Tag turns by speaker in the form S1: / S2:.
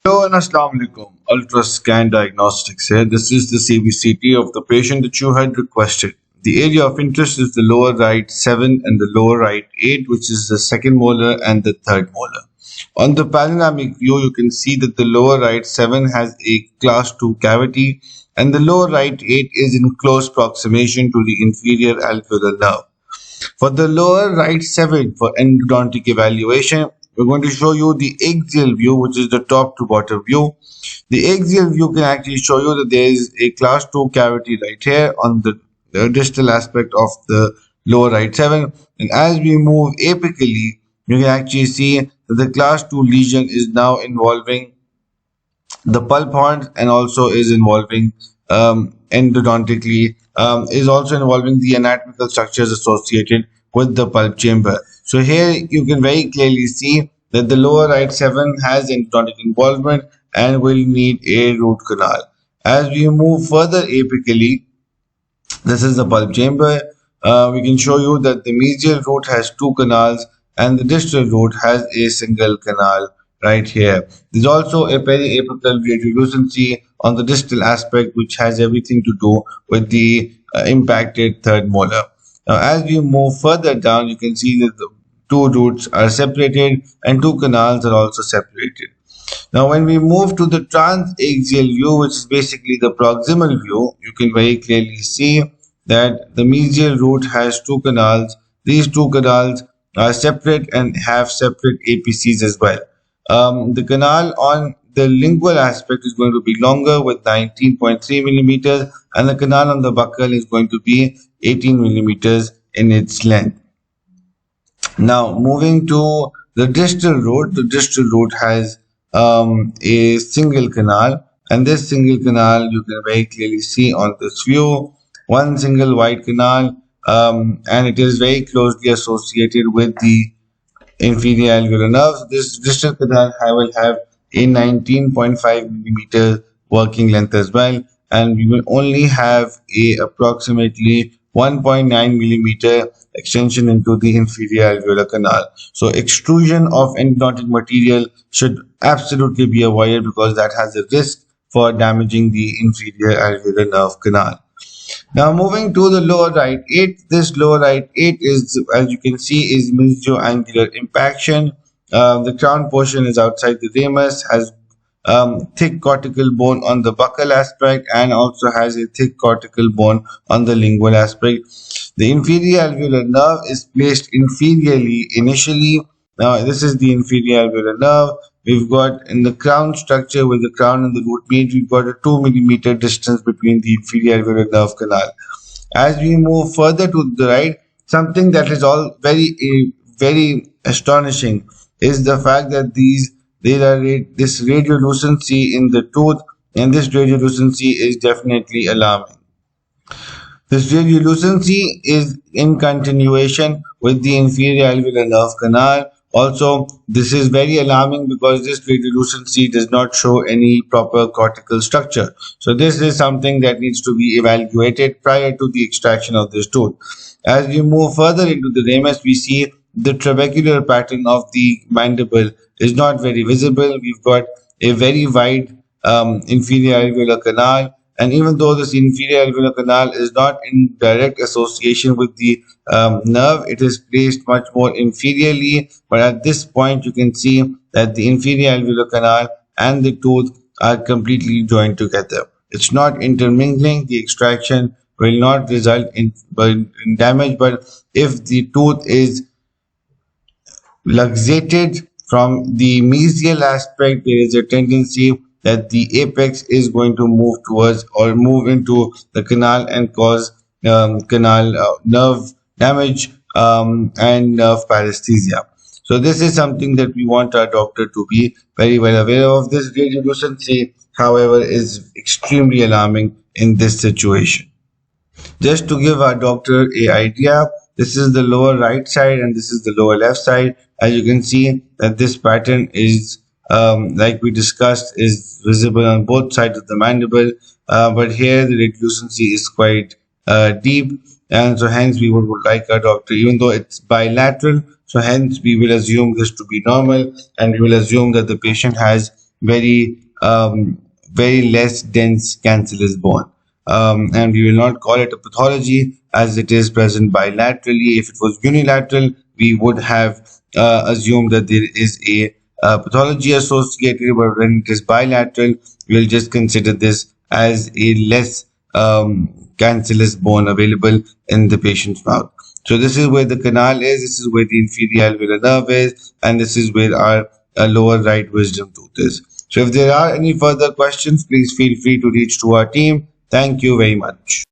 S1: Hello and Assalamu alaikum. Ultra Scan Diagnostics here. This is the CBCT of the patient that you had requested. The area of interest is the lower right 7 and the lower right 8, which is the second molar and the third molar. On the panoramic view, you can see that the lower right 7 has a class 2 cavity and the lower right 8 is in close proximation to the inferior alveolar nerve. For the lower right 7 for endodontic evaluation, we're going to show you the axial view, which is the top to bottom view. The axial view can actually show you that there is a class 2 cavity right here on the distal aspect of the lower right 7. And as we move apically, you can actually see that the class 2 lesion is now involving the pulp horns and also is involving endodontically is also involving the anatomical structures associated with the pulp chamber. So here you can very clearly see that the lower right 7 has endodontic involvement and will need a root canal. As we move further apically, this is the pulp chamber. We can show you that the mesial root has two canals and the distal root has a single canal right here. There's also a periapical radiolucency on the distal aspect, which has everything to do with the impacted third molar. Now, as we move further down, you can see that the two roots are separated and two canals are also separated. Now, when we move to the transaxial view, which is basically the proximal view, you can very clearly see that the mesial root has two canals. These two canals are separate and have separate APCs as well. The canal on the lingual aspect is going to be longer with 19.3 millimeters, and the canal on the buccal is going to be 18 millimeters in its length. Now, moving to the distal root has a single canal, and this single canal you can very clearly see on this view. One single wide canal, and it is very closely associated with the inferior alveolar nerves. This distal canal will have a 19.5 millimeter working length as well, and we will only have a approximately 1.9 millimeter extension into the inferior alveolar canal. So extrusion of endodontic material should absolutely be avoided because that has a risk for damaging the inferior alveolar nerve canal. Now moving to the lower right 8, this lower right 8 is, as you can see, is mesioangular impaction. The crown portion is outside the ramus, has thick cortical bone on the buccal aspect and also has a thick cortical bone on the lingual aspect. The inferior alveolar nerve is placed inferiorly initially. Now this is the inferior alveolar nerve. We've got in the crown structure with the crown and the root meet, we've got a 2 millimeter distance between the inferior alveolar nerve canal. As we move further to the right, something that is all very astonishing is the fact that this radiolucency in the tooth, and this radiolucency is definitely alarming. This radiolucency is in continuation with the inferior alveolar nerve canal. Also, this is very alarming because this radiolucency does not show any proper cortical structure. So this is something that needs to be evaluated prior to the extraction of this tooth. As we move further into the ramus, we see the trabecular pattern of the mandible is not very visible. We've got a very wide inferior alveolar canal. And even though this inferior alveolar canal is not in direct association with the nerve, it is placed much more inferiorly. But at this point, you can see that the inferior alveolar canal and the tooth are completely joined together. It's not intermingling. The extraction will not result in damage. But if the tooth is luxated from the mesial aspect, there is a tendency that the apex is going to move towards or move into the canal and cause canal nerve damage and nerve paresthesia. So this is something that we want our doctor to be very well aware of. This radiolucency, however, is extremely alarming in this situation. Just to give our doctor an idea, this is the lower right side and this is the lower left side. As you can see that this pattern is like we discussed, is visible on both sides of the mandible, but here the radiolucency is quite deep, and so hence we would like our doctor, even though it's bilateral, so hence we will assume this to be normal, and we will assume that the patient has very less dense cancellous bone. And we will not call it a pathology as it is present bilaterally. If it was unilateral, we would have assumed that there is a pathology associated, but when it is bilateral, we'll just consider this as a less cancellous bone available in the patient's mouth. So this is where the canal is, this is where the inferior alveolar nerve is, and this is where our lower right wisdom tooth is. So if there are any further questions, please feel free to reach to our team. Thank you very much.